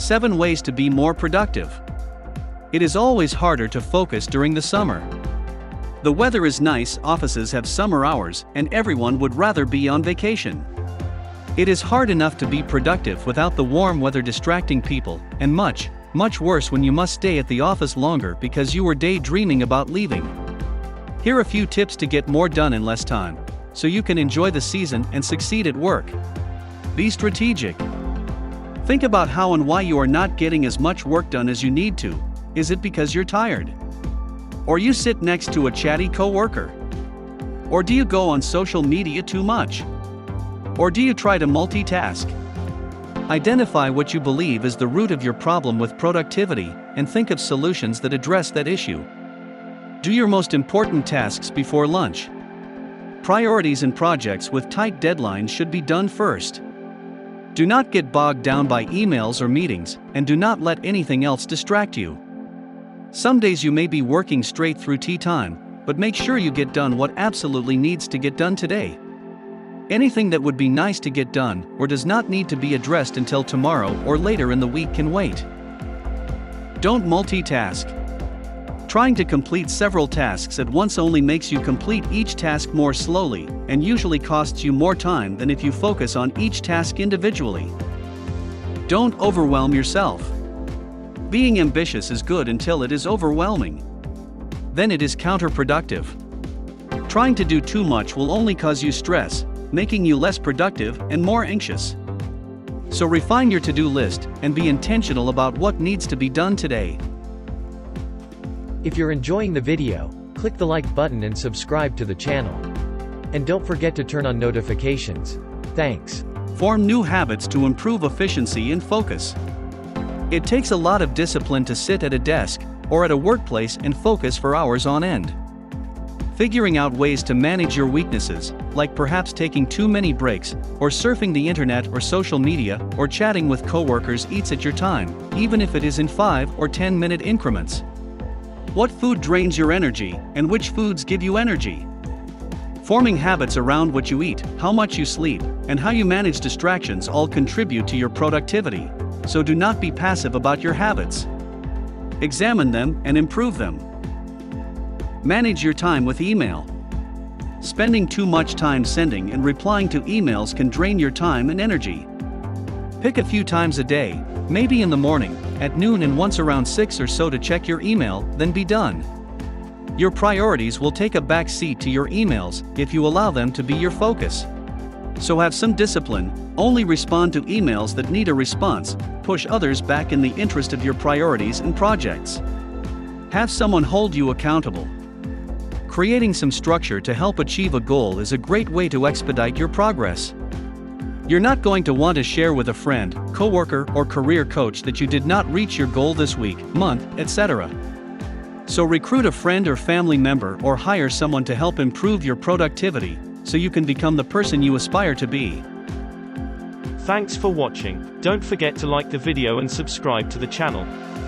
7 ways to be more productive. It is always harder to focus during the summer. The weather is nice, offices have summer hours, and everyone would rather be on vacation. It is hard enough to be productive without the warm weather distracting people, and much worse when you must stay at the office longer because you were daydreaming about leaving. Here are a few tips to get more done in less time, so you can enjoy the season and succeed at work. Be strategic. Think about how and why you are not getting as much work done as you need to. Is it because you're tired? Or you sit next to a chatty coworker? Or do you go on social media too much? Or do you try to multitask? Identify what you believe is the root of your problem with productivity, and think of solutions that address that issue. Do your most important tasks before lunch. Priorities and projects with tight deadlines should be done first. Do not get bogged down by emails or meetings, and do not let anything else distract you. Some days you may be working straight through tea time, but make sure you get done what absolutely needs to get done today. Anything that would be nice to get done, or does not need to be addressed until tomorrow or later in the week can wait. Don't multitask. Trying to complete several tasks at once only makes you complete each task more slowly, and usually costs you more time than if you focus on each task individually. Don't overwhelm yourself. Being ambitious is good until it is overwhelming. Then it is counterproductive. Trying to do too much will only cause you stress, making you less productive and more anxious. So refine your to-do list and be intentional about what needs to be done today. If you're enjoying the video, click the like button and subscribe to the channel. And don't forget to turn on notifications. Thanks. Form new habits to improve efficiency and focus. It takes a lot of discipline to sit at a desk or at a workplace and focus for hours on end. Figuring out ways to manage your weaknesses, like perhaps taking too many breaks, or surfing the internet or social media, or chatting with coworkers eats at your time, even if it is in 5 or 10-minute increments. What food drains your energy, and which foods give you energy? Forming habits around what you eat, how much you sleep, and how you manage distractions all contribute to your productivity, so do not be passive about your habits. Examine them and improve them. Manage your time with email. Spending too much time sending and replying to emails can drain your time and energy. Pick a few times a day, maybe in the morning, at noon and once around 6 or so to check your email, then be done. Your priorities will take a back seat to your emails if you allow them to be your focus. So have some discipline, only respond to emails that need a response, push others back in the interest of your priorities and projects. Have someone hold you accountable. Creating some structure to help achieve a goal is a great way to expedite your progress. You're not going to want to share with a friend, coworker, or career coach that you did not reach your goal this week, month, etc. So recruit a friend or family member or hire someone to help improve your productivity, so you can become the person you aspire to be. Thanks for watching. Don't forget to like the video and subscribe to the channel.